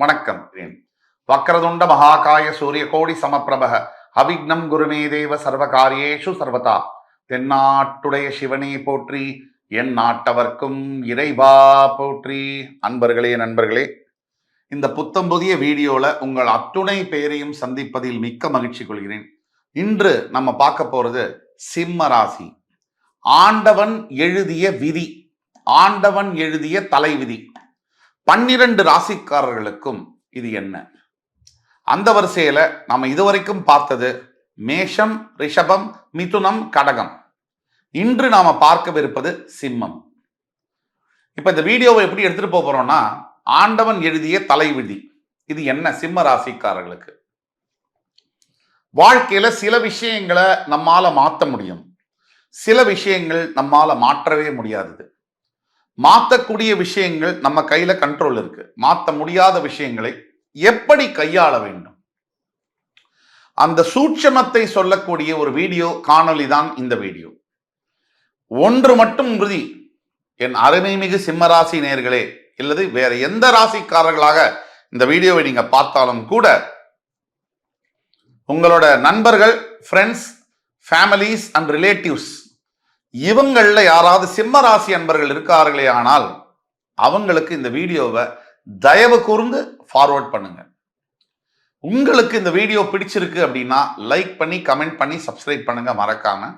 வணக்கம். வக்ரதுண்ட மகாகாய சூரிய கோடி சமப்பிரபக அவிக்னம் குருமே தேவ சர்வகாரியேஷு சர்வதா. தென்னாட்டுடைய சிவனே போற்றி, என் நாட்டவர்க்கும் இறைவா போற்றி. அன்பர்களே, நண்பர்களே, இந்த புத்தம் புதிய வீடியோல உங்கள் அத்துணை பேரையும் சந்திப்பதில் மிக்க மகிழ்ச்சி கொள்கிறேன். இன்று நம்ம பார்க்க போறது சிம்ம ராசி. ஆண்டவன் எழுதிய விதி, ஆண்டவன் எழுதிய தலைவிதி. 12 ராசிக்காரர்களுக்கும் இது என்ன? அந்த வரிசையில நாம இதுவரைக்கும் பார்த்தது மேஷம், ரிஷபம், மிதுனம், கடகம். இன்று நாம பார்க்கவிருப்பது சிம்மம். இப்ப இந்த வீடியோவை எப்படி எடுத்துட்டு போறோம்னா, ஆண்டவன் எழுதிய தலைவிதி இது என்ன சிம்ம ராசிக்காரர்களுக்கு? வாழ்க்கையில சில விஷயங்களை நம்மால மாற்ற முடியும், சில விஷயங்கள் நம்மால மாற்றவே முடியாது. மாற்றக்கூடிய விஷயங்கள் நம்ம கையில கண்ட்ரோல் இருக்கு, மாற்ற முடியாத விஷயங்களை எப்படி கையாள வேண்டும், அந்த சூட்சமத்தை சொல்லக்கூடிய ஒரு வீடியோ காணொலி தான் இந்த வீடியோ. ஒன்று மட்டும் உறுதி, என் அருமைமிகு சிம்மராசி நேயர்களே, இல்லது வேற எந்த ராசிக்காரர்களாக இந்த வீடியோவை நீங்க பார்த்தாலும் கூட, உங்களோட நண்பர்கள், ஃப்ரெண்ட்ஸ், ஃபேமிலிஸ் அண்ட் ரிலேட்டிவ்ஸ் இவங்கள யாராவது சிம்ம ராசி அன்பர்கள் இருக்கார்களே ஆனால் அவங்களுக்கு இந்த வீடியோவை தயவு கூர்ந்து ஃபார்வர்ட் பண்ணுங்க. உங்களுக்கு இந்த வீடியோ பிடிச்சிருக்கு அப்படின்னா லைக் பண்ணி, கமெண்ட் பண்ணி, சப்ஸ்கிரைப் பண்ணுங்க மறக்காம.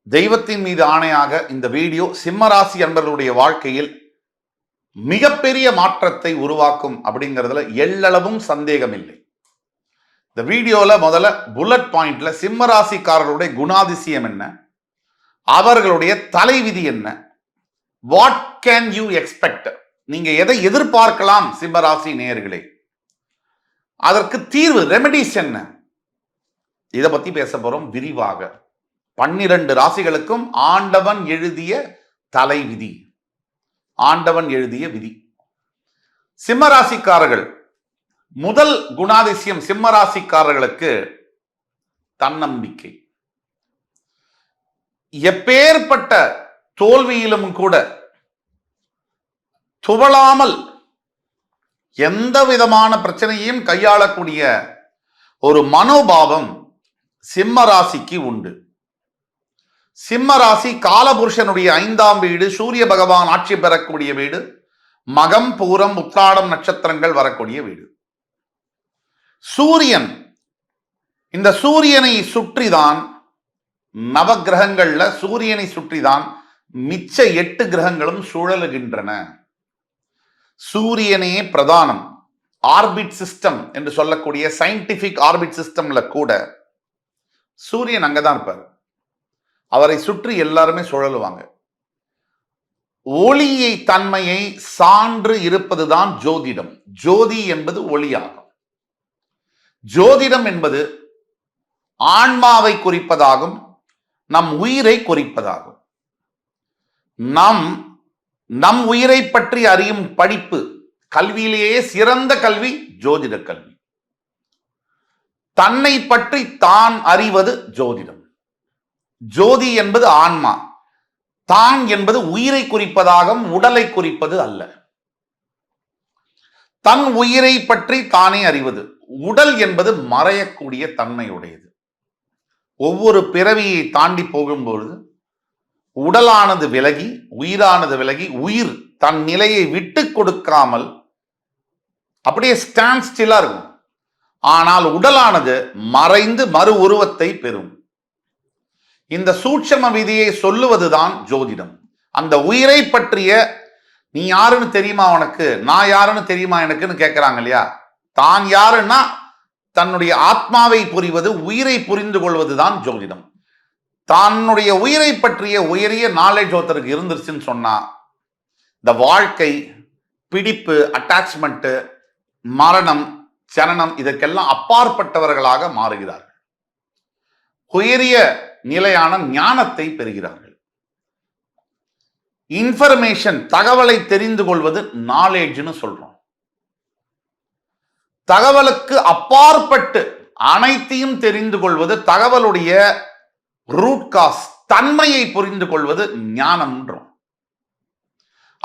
தெய்வத்தின் மீது ஆணையாக இந்த வீடியோ சிம்ம ராசி அன்பர்களுடைய வாழ்க்கையில் மிகப்பெரிய மாற்றத்தை உருவாக்கும் அப்படிங்கிறதுல எள்ளளவும் சந்தேகம் இல்லை. இந்த வீடியோல முதல்ல புல்லட் பாயிண்ட்ல சிம்ம ராசிக்காரர்களுடைய குணாதிசயம் என்ன, அவர்களுடைய தலைவிதி என்ன, வாட் கேன் யூ எக்ஸ்பெக்ட், நீங்க எதை எதிர்பார்க்கலாம் சிம்மராசி நேயர்களே, அதற்கு தீர்வு, ரெமெடிஸ் என்ன, இதை பத்தி பேச போறோம் விரிவாக. 12 ராசிகளுக்கும் ஆண்டவன் எழுதிய தலைவிதி, ஆண்டவன் எழுதிய விதி. சிம்மராசிக்காரர்கள் முதல் குணாதிசயம் சிம்மராசிக்காரர்களுக்கு தன்னம்பிக்கை. எப்பேற்பட்ட தோல்வியிலும் கூட துவளாமல் எந்த விதமான பிரச்சனையையும் கையாளக்கூடிய ஒரு மனோபாவம் சிம்ம ராசிக்கு உண்டு. சிம்ம ராசி காலபுருஷனுடைய 5ஆம் வீடு, சூரிய பகவான் ஆட்சி பெறக்கூடிய வீடு, மகம், பூரம், உத்திராடம் நட்சத்திரங்கள் வரக்கூடிய வீடு. சூரியன், இந்த சூரியனை சுற்றிதான் நவ கிரகங்கள்ல சூரியனை சுற்றிதான் மிச்ச 8 கிரகங்களும் சுழலுகின்றன. சூரியனே பிரதானம். ஆர்பிட் சிஸ்டம் என்று சொல்லக்கூடிய சயின்டிபிக் ஆர்பிட் சிஸ்டம்ல கூட சூரியன் அங்கதான் இருப்பார், அவரை சுற்றி எல்லாருமே சுழலுவாங்க. ஒளியை தன்மையை சான்று இருப்பதுதான் ஜோதிடம். ஜோதி என்பது ஒளியாகும். ஜோதிடம் என்பது ஆன்மாவை குறிப்பதாகும், நம் உயிரை குறிப்பதாகும். நம் உயிரை பற்றி அறியும் படிப்பு, கல்வியிலேயே சிறந்த கல்வி ஜோதிட கல்வி. தன்னை பற்றி தான் அறிவது ஜோதிடம். ஜோதி என்பது ஆன்மா, தான் என்பது உயிரை குறிப்பதாகும், உடலை குறிப்பது அல்ல. தன் உயிரை பற்றி தானே அறிவது. உடல் என்பது மறையக்கூடிய தன்மையுடையது. ஒவ்வொரு பிறவியை தாண்டி போகும்பொழுது உடலானது விலகி, உயிரானது விலகி, உயிர் தன் நிலையை விட்டு கொடுக்காமல் அப்படியே ஸ்டாண்ட் ஸ்டில்லா இருக்கும். ஆனால் உடலானது மறைந்து மறு உருவத்தை பெறும். இந்த சூட்சம விதியை சொல்லுவதுதான் ஜோதிடம். அந்த உயிரை பற்றிய, நீ யாருன்னு தெரியுமா உனக்கு, நான் யாருன்னு தெரியுமா எனக்குன்னு கேட்கிறாங்க இல்லையா, தான் யாருன்னா தன்னுடைய ஆத்மாவை புரிவது, உயிரை புரிந்து கொள்வதுதான் ஜோதிடம். தன்னுடைய உயிரை பற்றிய உயரிய நாலேஜ் ஒருத்தருக்கு இருந்துருச்சுன்னு சொன்னா, இந்த வாழ்க்கை, பிடிப்பு, அட்டாச்மெண்ட், மரணம், சலனம் இதற்கெல்லாம் அப்பாற்பட்டவர்களாக மாறுகிறார்கள். உயரிய நிலையான ஞானத்தை பெறுகிறார்கள். இன்ஃபர்மேஷன், தகவலை தெரிந்து கொள்வது நாலேஜ்னு சொல்றோம். தகவலுக்கு அப்பாற்பட்டு அனைத்தையும் தெரிந்து கொள்வது, தகவலுடைய ரூட் காஸ், தன்மையை புரிந்து கொள்வது ஞானம்ன்றோம்.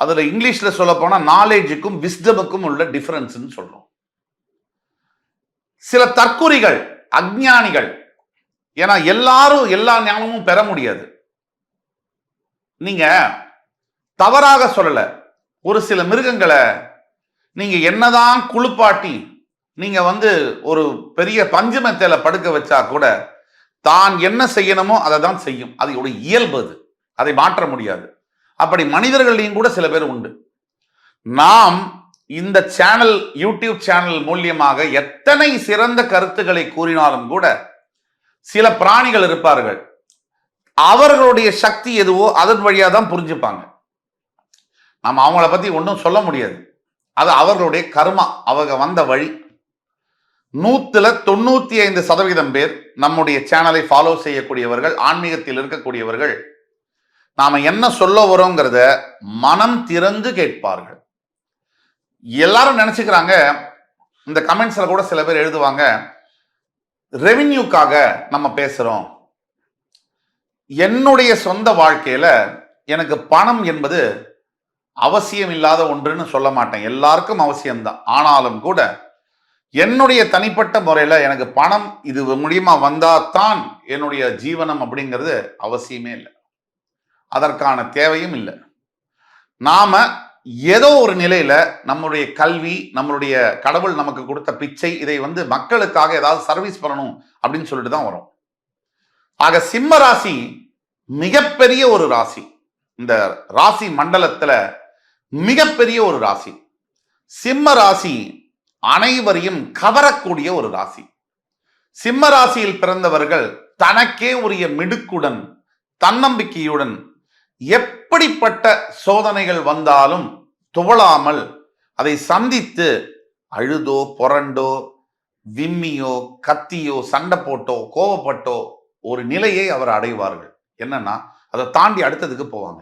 அதுல இங்கிலீஷ்ல சொல்ல போனா நாலேஜுக்கும் விஸ்டமுக்கும் உள்ள டிஃபரன்ஸ் சொல்றோம். சில தற்குறிகள், அஞ்ஞானிகள், ஏன்னா எல்லாரும் எல்லா ஞானமும் பெற முடியாது. நீங்க தவறாக சொல்லல, ஒரு சில மிருகங்களை நீங்க என்னதான் குளிப்பாட்டி நீங்க ஒரு பெரிய பஞ்சு மெத்தையில படுக்க வச்சா கூட தான் என்ன செய்யணுமோ அதை தான் செய்யும். அதோட இயல்பு அது, அதை மாற்ற முடியாது. அப்படி மனிதர்களையும் கூட சில பேர் உண்டு. நாம் இந்த சேனல், யூடியூப் சேனல் மூலியமாக எத்தனை சிறந்த கருத்துக்களை கூறினாலும் கூட சில பிராணிகள் இருப்பார்கள், அவர்களுடைய சக்தி எதுவோ அதன் வழியா தான் புரிஞ்சுப்பாங்க. நம்ம அவங்கள பத்தி ஒன்றும் சொல்ல முடியாது. அது அவர்களுடைய கர்மா, அவங்க வந்த வழி. 195% பேர் நம்முடைய சேனலை ஃபாலோ செய்யக்கூடியவர்கள், ஆன்மீகத்தில் இருக்கக்கூடியவர்கள், நாம என்ன சொல்ல வரோங்கிறத மனம் திறந்து கேட்பார்கள். எல்லாரும் நினைச்சுக்கிறாங்க, இந்த கமெண்ட்ஸ்ல கூட சில பேர் எழுதுவாங்க, ரெவின்யூக்காக நம்ம பேசுறோம். என்னுடைய சொந்த வாழ்க்கையில எனக்கு பணம் என்பது அவசியம் இல்லாத ஒன்றுன்னு சொல்ல மாட்டேன், எல்லாருக்கும் அவசியம்தான். ஆனாலும் கூட என்னுடைய தனிப்பட்ட முறையில எனக்கு பணம் இது மூலியமா வந்தாதான் என்னுடைய ஜீவனம் அப்படிங்கிறது அவசியமே இல்லை, அதற்கான தேவையும் இல்லை. நாம ஏதோ ஒரு நிலையில நம்மளுடைய கல்வி, நம்மளுடைய கடவுள் நமக்கு கொடுத்த பிச்சை, இதை மக்களுக்காக ஏதாவது சர்வீஸ் பண்ணணும் அப்படின்னு சொல்லிட்டு தான் வரும். ஆக சிம்ம ராசி மிகப்பெரிய ஒரு ராசி, இந்த ராசி மண்டலத்துல மிகப்பெரிய ஒரு ராசி. சிம்ம ராசி அனைவரையும் கவரக்கூடிய ஒரு ராசி. சிம்ம ராசியில் பிறந்தவர்கள் தனக்கே உரிய மிடுக்குடன், தன்னம்பிக்கையுடன், எப்படிப்பட்ட சோதனைகள் வந்தாலும் துவளாமல் அதை சந்தித்து அழுதோ புரண்டோ விம்மியோ கத்தியோ சண்டை போட்டோ கோவப்பட்டோ ஒரு நிலையை அவர் அடைவார்கள். என்னன்னா அதை தாண்டி அடுத்ததுக்கு போவாங்க.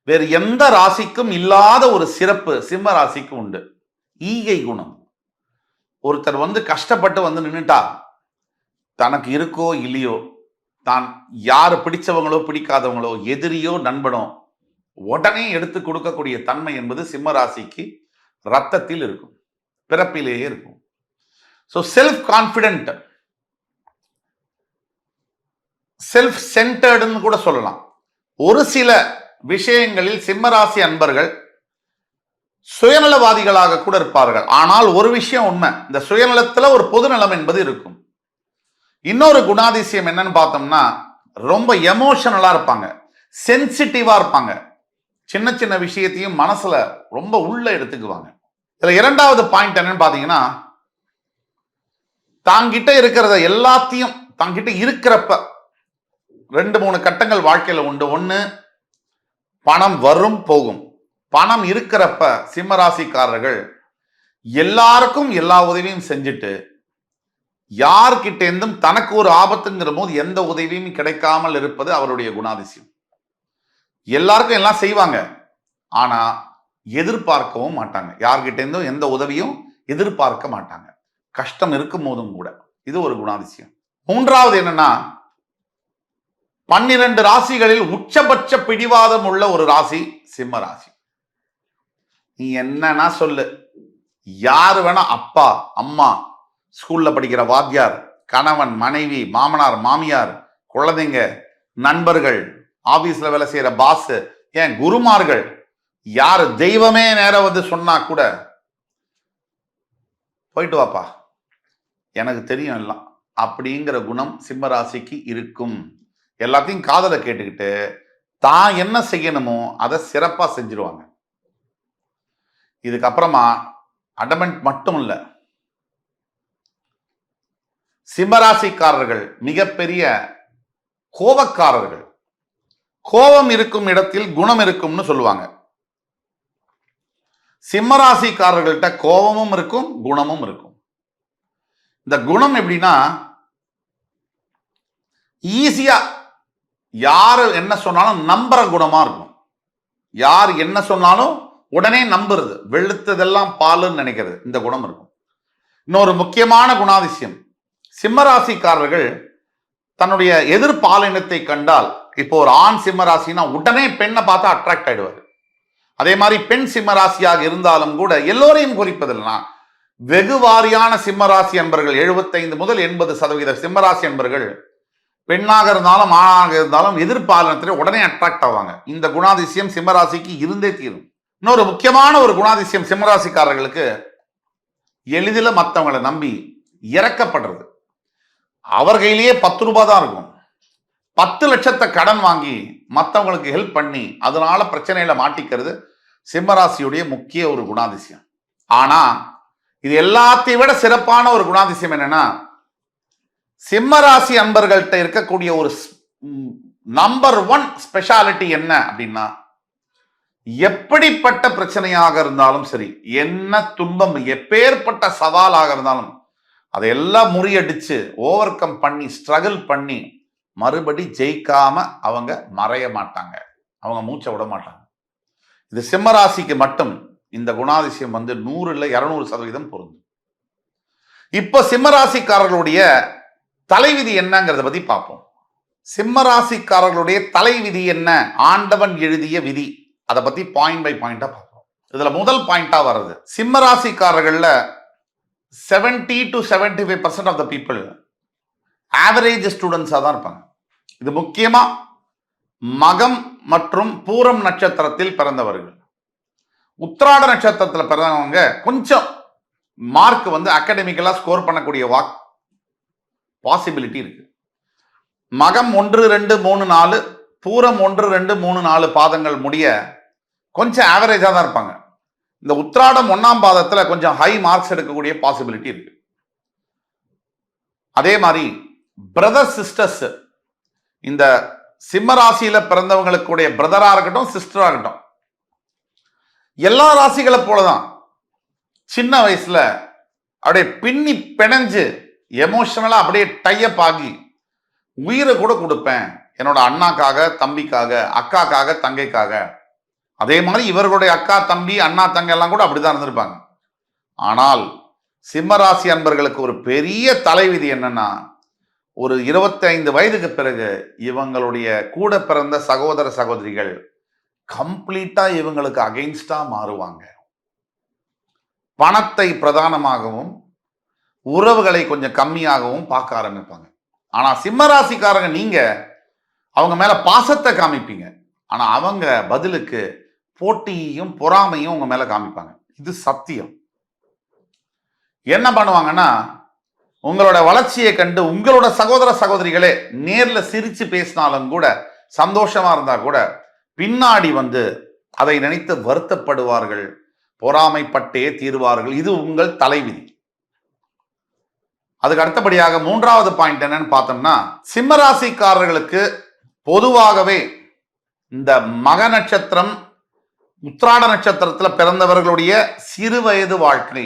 வேறு எந்த ராசிக்கும் இல்லாத ஒரு சிறப்பு சிம்ம ராசிக்கு உண்டு, ஈகை குணம். ஒருத்தர் கஷ்டப்பட்டு நின்னுட்டா, தனக்கு இருக்கோ இல்லையோ, தான் யாரு பிடிச்சவங்களோ பிடிக்காதவங்களோ, எதிரியோ நண்பனோ, உடனே எடுத்து கொடுக்கக்கூடிய தன்மை என்பது சிம்ம ராசிக்கு ரத்தத்தில் இருக்கும், பிறப்பிலேயே இருக்கும். ஸோ செல்ஃப் கான்பிடென்ட், செல்ஃப் சென்டர்டுன்னு கூட சொல்லலாம். ஒரு சில விஷயங்களில் சிம்மராசி அன்பர்கள் சுயநலவாதிகளாக கூட இருப்பார்கள். ஆனால் ஒரு விஷயம் உண்மை, இந்த சுயநலத்துல ஒரு பொதுநலம் என்பது இருக்கும். இன்னொரு குணாதிசயம் என்னன்னு பார்த்தோம்னா, ரொம்ப எமோஷனலா இருப்பாங்க, சென்சிட்டிவா இருப்பாங்க, சின்ன சின்ன விஷயத்தையும் மனசுல ரொம்ப உள்ள எடுத்துக்குவாங்க. இதுல இரண்டாவது பாயிண்ட் என்னன்னு பாத்தீங்கன்னா, தாங்கிட்ட இருக்கிறத எல்லாத்தையும் தாங்கிட்ட இருக்கிறப்ப 2-3 கட்டங்கள் வாழ்க்கையில உண்டு. ஒண்ணு, பணம் வரும் போகும். பணம் இருக்கிறப்ப சிம்மராசிக்காரர்கள் எல்லாருக்கும் எல்லா உதவியும் செஞ்சுட்டு, யார்கிட்ட இருந்தும் தனக்கு ஒரு ஆபத்துங்கிற போது எந்த உதவியும் கிடைக்காமல் இருப்பது அவருடைய குணாதிசயம். எல்லாருக்கும் எல்லாம் செய்வாங்க, ஆனா எதிர்பார்க்கவும் மாட்டாங்க. யார்கிட்ட இருந்தும் எந்த உதவியும் எதிர்பார்க்க மாட்டாங்க, கஷ்டம் இருக்கும் போதும் கூட. இது ஒரு குணாதிசயம். மூன்றாவது என்னன்னா, 12 ராசிகளில் உச்சபட்ச பிடிவாதம் உள்ள ஒரு ராசி சிம்ம ராசி. நீ என்னன்னா சொல்லு, யாரு வேணா, அப்பா அம்மா, ஸ்கூல்ல படிக்கிற வாத்தியார், கணவன் மனைவி, மாமனார் மாமியார், குழந்தைங்க, நண்பர்கள், ஆபீஸ்ல வேலை செய்யற பாஸ், ஏன் குருமார்கள், யாரு தெய்வமே நேரம் சொன்னா கூட போயிட்டு வாப்பா, எனக்கு தெரியும் எல்லாம் அப்படிங்கிற குணம் சிம்ம ராசிக்கு இருக்கும். எல்லாத்தையும் காதல கேட்டுக்கிட்டு தான் என்ன செய்யணுமோ அதை சிறப்பா செஞ்சிருவாங்க. இதுக்கப்புறமா அடமெண்ட் மட்டும் இல்ல, சிம்மராசிக்காரர்கள் மிகப்பெரிய கோபக்காரர்கள். கோபம் இருக்கும் இடத்தில் குணம் இருக்கும்னு சொல்லுவாங்க. சிம்மராசிக்காரர்கள்ட்ட கோபமும் இருக்கும், குணமும் இருக்கும். இந்த குணம் எப்படின்னா, ஈஸியா யாரு என்ன சொன்னாலும் நம்புற குணமா இருக்கும். யார் என்ன சொன்னாலும் உடனே நம்புறது, வெளுத்ததெல்லாம் பாலுன்னு நினைக்கிறது, இந்த குணம் இருக்கும். இன்னொரு முக்கியமான குணாதிசயம், சிம்மராசிக்காரர்கள் தன்னுடைய எதிர்பாலினத்தை கண்டால், இப்போ ஒரு ஆண் சிம்மராசினா உடனே பெண்ணை பார்த்தா அட்ராக்ட் ஆயிடுவார். அதே மாதிரி பெண் சிம்மராசியாக இருந்தாலும் கூட எல்லோரையும் குறிப்பதில்லை. வெகு வாரியான சிம்மராசி அன்பர்கள் 75 முதல் 80% சிம்மராசி அன்பர்கள் பெண்ணாக இருந்தாலும் ஆணாக இருந்தாலும் எதிர்பாலனத்திலே உடனே அட்ராக்ட் ஆவாங்க. இந்த குணாதிசயம் சிம்மராசிக்கு இருந்தே தீரும். இன்னொரு முக்கியமான ஒரு குணாதிசயம் சிம்மராசிக்காரர்களுக்கு எளிதில் மற்றவங்களை நம்பி இறக்கப்படுறது. அவர் கையிலேயே 10 ரூபாய் தான் இருக்கும். 10 லட்சத்தை கடன் வாங்கி மற்றவங்களுக்கு ஹெல்ப் பண்ணி அதனால பிரச்சனையில மாட்டிக்கிறது சிம்மராசியுடைய முக்கிய ஒரு குணாதிசயம். ஆனா இது எல்லாத்தையும் விட சிறப்பான ஒரு குணாதிசயம் என்னன்னா, சிம்மராசி அன்பர்கள்ட்ட இருக்கக்கூடிய ஒரு நம்பர் 1 ஸ்பெஷாலிட்டி என்ன அப்படின்னா, எப்படிப்பட்ட பிரச்சனையாக இருந்தாலும் சரி, என்ன துன்பம் எப்பேற்பட்ட சவாலாக இருந்தாலும் அதையெல்லாம் முறியடிச்சு ஓவர் கம் பண்ணி ஸ்ட்ரகிள் பண்ணி மறுபடி ஜெயிக்காம அவங்க மறைய மாட்டாங்க. அவங்க மூச்சை விட மாட்டாங்க. இது சிம்மராசிக்கு மட்டும் இந்த குணாதிசயம் 100 இல்லை 200% பொருந்தும். இப்போ சிம்மராசிக்காரர்களுடைய தலைவிதி என்னங்கிறத பத்தி பார்ப்போம். சிம்மராசிக்காரர்களுடைய தலைவிதி என்ன? ஆண்டவன் எழுதிய விதி. அதை பத்தி பாயிண்ட் பை பாயிண்டா பார்ப்போம். இதுல முதல் பாயிண்டா வர்றது, சிம்மராசிக்காரர்கள்ல 70 to 75% of the people average ஸ்டூடெண்ட்ஸா தான் இருப்பாங்க. இது முக்கியமா மகம் மற்றும் பூரம் நட்சத்திரத்தில் பிறந்தவர்கள். உத்திராட நட்சத்திரத்தில் பிறந்தவங்க கொஞ்சம் மார்க் அகாடமிக்கலா ஸ்கோர் பண்ணக்கூடிய பாசிபிலிட்டி இருக்கு. மகம் 1, 2, 3, 4, பூரம் 1, 2, 3, 4 பாதங்கள் முடிய கொஞ்சம் ஆவரேஜா தான் இருப்பாங்க. இந்த உத்திராடம் 1ஆம் பாதத்துல கொஞ்சம் ஹை மார்க்ஸ் எடுக்கக்கூடிய பாசிபிலிட்டி இருக்கு. அதே மாதிரி பிரதர் சிஸ்டர்ஸ், இந்த சிம்மராசியில பிறந்தவங்களுடைய பிரதரா இருக்கட்டும் சிஸ்டரா இருக்கட்டும், எல்லா ராசிகளை போலதான் சின்ன வயசுல அப்படியே பின்னி பிணைஞ்சு எமோஷனலா அப்படியே டைப் ஆகி உயிரை கூட கொடுப்பேன் என்னோட அண்ணாக்காக, தம்பிக்காக, அக்காக்காக, தங்கைக்காக. அதே மாதிரி இவர்களுடைய அக்கா, தம்பி, அண்ணா, தங்கை எல்லாம் கூட அப்படிதான் இருந்திருப்பாங்க. ஆனால் சிம்மராசி அன்பர்களுக்கு ஒரு பெரிய தலைவிதி என்னன்னா, ஒரு 25 வயதுக்கு பிறகு இவங்களுடைய கூட பிறந்த சகோதர சகோதரிகள் கம்ப்ளீட்டா இவங்களுக்கு அகைன்ஸ்டா மாறுவாங்க. பணத்தை பிரதானமாகவும் உறவுகளை கொஞ்சம் கம்மியாகவும் பார்க்க ஆரம்பிப்பாங்க. ஆனா சிம்மராசிக்காரங்க நீங்க அவங்க மேல பாசத்தை காமிப்பீங்க. ஆனா அவங்க பதிலுக்கு போட்டியையும் பொறாமையும் உங்க மேல காமிப்பாங்க. இது சத்தியம். என்ன பண்ணுவாங்கன்னா, உங்களோட வளர்ச்சியை கண்டு உங்களோட சகோதர சகோதரிகளே நேர்ல சிரிச்சு பேசினாலும் கூட, சந்தோஷமா இருந்தா கூட பின்னாடி அதை நினைத்து வருத்தப்படுவார்கள், பொறாமைப்பட்டே தீர்வார்கள். இது உங்கள் தலைவிதி. அதுக்கு அடுத்தபடியாக 3வது பாயிண்ட் என்னன்னு பார்த்தோம்னா, சிம்மராசிக்காரர்களுக்கு பொதுவாகவே இந்த மக நட்சத்திரம், உத்திராட நட்சத்திரத்தில் பிறந்தவர்களுடைய சிறு வயது வாழ்க்கை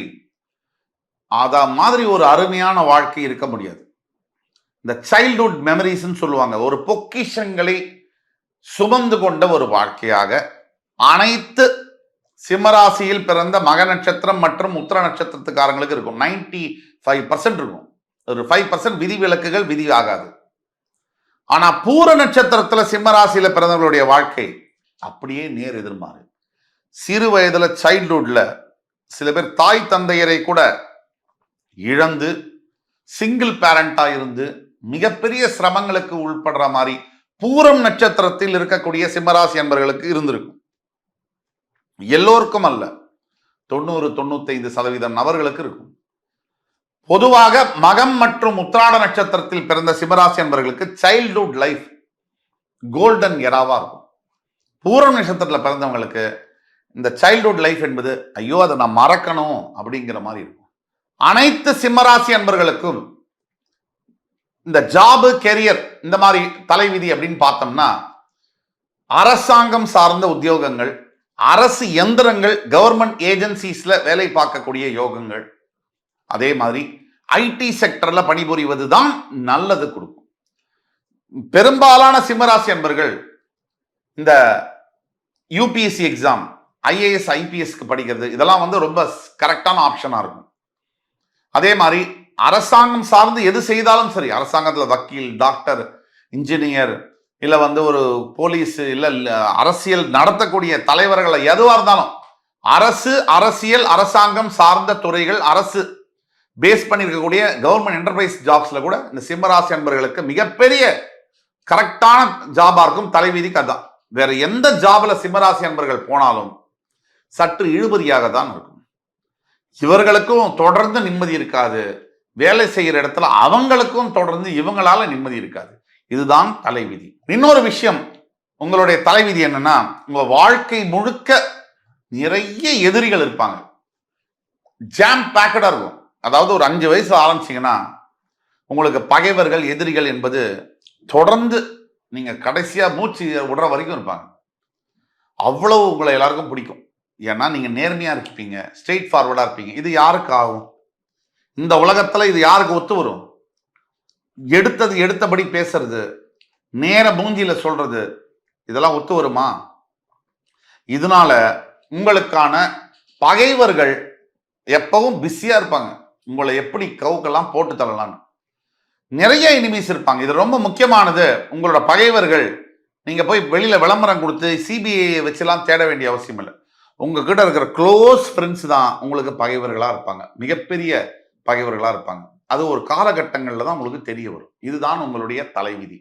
அத மாதிரி ஒரு அருமையான வாழ்க்கை இருக்க முடியாது. இந்த சைல்ட்ஹுட் மெமரிஸ் சொல்லுவாங்க. ஒரு பொக்கிஷங்களை சுமந்து கொண்ட ஒரு வாழ்க்கையாக அனைத்து சிம்மராசியில் பிறந்த மக நட்சத்திரம் மற்றும் உத்திர நட்சத்திரத்துக்காரங்களுக்கு இருக்கும். 95% இருக்கும். ஒரு 5% விதி விலக்குகள் விதி ஆகாது. ஆனா பூர நட்சத்திரத்துல சிம்மராசியில பிறந்தவர்களுடைய வாழ்க்கை அப்படியே நேர் எதிர்மாறு. சிறு வயதுல சைல்ட்ஹுட்ல சில பேர் தாய் தந்தையரை கூட இழந்து சிங்கிள் பேரண்டா இருந்து மிகப்பெரிய சிரமங்களுக்கு உள்படுற மாதிரி பூரம் நட்சத்திரத்தில் இருக்கக்கூடிய சிம்மராசி என்பவர்களுக்கு இருந்திருக்கும். எல்லோருக்கும் அல்ல, 90-95% நபர்களுக்கு இருக்கும். பொதுவாக மகம் மற்றும் உத்திராட நட்சத்திரத்தில் பிறந்த சிம்மராசி என்பவர்களுக்கு சைல்ட்ஹுட் லைஃப் கோல்டன் எராவா இருக்கும். பூரம் நட்சத்திரத்தில் பிறந்தவங்களுக்கு இந்த சைல்ட்ஹுட் லைஃப் என்பது ஐயோ அதை நான் மறக்கணும் அப்படிங்கிற மாதிரி இருக்கும். அனைத்து சிம்மராசி அன்பர்களுக்கும் இந்த ஜாபு, கெரியர், இந்த மாதிரி தலைவிதி அப்படின்னு பார்த்தோம்னா, அரசாங்கம் சார்ந்த உத்தியோகங்கள், அரசு எந்திரங்கள், கவர்மெண்ட் ஏஜென்சிஸ்ல வேலை பார்க்கக்கூடிய யோகங்கள், அதே மாதிரி ஐடி செக்டர்ல பணிபுரிவது தான் நல்லது கொடுக்கும். பெரும்பாலான சிம்மராசி அன்பர்கள் இந்த யூபிஎஸ்சி எக்ஸாம், ஐஏஎஸ், ஐபிஎஸ்க்கு படிக்கிறது இதெல்லாம் ரொம்ப கரெக்டான ஆப்ஷனா இருக்கும். அதே மாதிரி அரசாங்கம் சார்ந்து எது செய்தாலும் சரி, அரசாங்கத்தில் வக்கீல், டாக்டர், இன்ஜினியர் இல்ல வந்து ஒரு போலீஸ், இல்ல அரசியல் நடத்தக்கூடிய தலைவர்களை எதுவா இருந்தாலும், அரசியல், அரசாங்கம் சார்ந்த துறைகள், அரசு பேஸ் பண்ணி இருக்கக்கூடிய கவர்மெண்ட் என்டர்பிரைஸ் ஜாப்ஸ்ல கூட இந்த சிம்மராசி அன்பர்களுக்கு மிகப்பெரிய கரெக்டான ஜாபா இருக்கும். தலைவிதிக்கு அதான். வேற எந்த ஜாப்ல சிம்மராசி அன்பர்கள் போனாலும் சற்று இழுபறியாக தான் இருக்கும். இவர்களுக்கும் தொடர்ந்து நிம்மதி இருக்காது. வேலை செய்யற இடத்துல அவங்களுக்கும் தொடர்ந்து இவங்களால நிம்மதி இருக்காது. இதுதான் தலைவிதி. இன்னொரு விஷயம், உங்களுடைய தலைவிதி என்னன்னா, உங்க வாழ்க்கை முழுக்க நிறைய எதிரிகள் இருப்பாங்க. ஜாம் பேக்கடா இருக்கும். அதாவது ஒரு 5 வயசு ஆரம்பிச்சீங்கன்னா உங்களுக்கு பகைவர்கள், எதிரிகள் என்பது தொடர்ந்து நீங்க கடைசியா மூச்சு விடுற வரைக்கும் இருப்பாங்க. அவ்வளவு உங்களை எல்லாருக்கும் பிடிக்கும். ஏன்னா நீங்க நேர்மையா இருப்பீங்க, ஸ்ட்ரெயிட் ஃபார்வர்டா இருப்பீங்க. இது யாருக்கு ஆகும்? இந்த உலகத்துல இது யாருக்கு ஒத்து வரும்? எடுத்தபடி பேசுறது, நேர மூஞ்சியில சொல்றது, இதெல்லாம் ஒத்து வருமா? இதனால உங்களுக்கான பகைவர்கள் எப்பவும் பிஸியா இருப்பாங்க. உங்களை எப்படி கவுக்கெல்லாம் போட்டு தள்ளலாம்னு நிறைய எனிமீஸ் இருப்பாங்க. இது ரொம்ப முக்கியமானது. உங்களோட பகைவர்கள் நீங்க போய் வெளியில விளம்பரம் கொடுத்து சிபிஐ வச்செல்லாம் தேட வேண்டிய அவசியம் இல்லை. உங்ககிட்ட இருக்கிற க்ளோஸ் ஃப்ரெண்ட்ஸ் தான் உங்களுக்கு பகைவர்களா இருப்பாங்க. மிகப்பெரிய பகைவர்களா இருப்பாங்க. அது ஒரு காலகட்டங்கள்ல தான் உங்களுக்கு தெரிய வரும். இதுதான் உங்களுடைய தலைவிதி.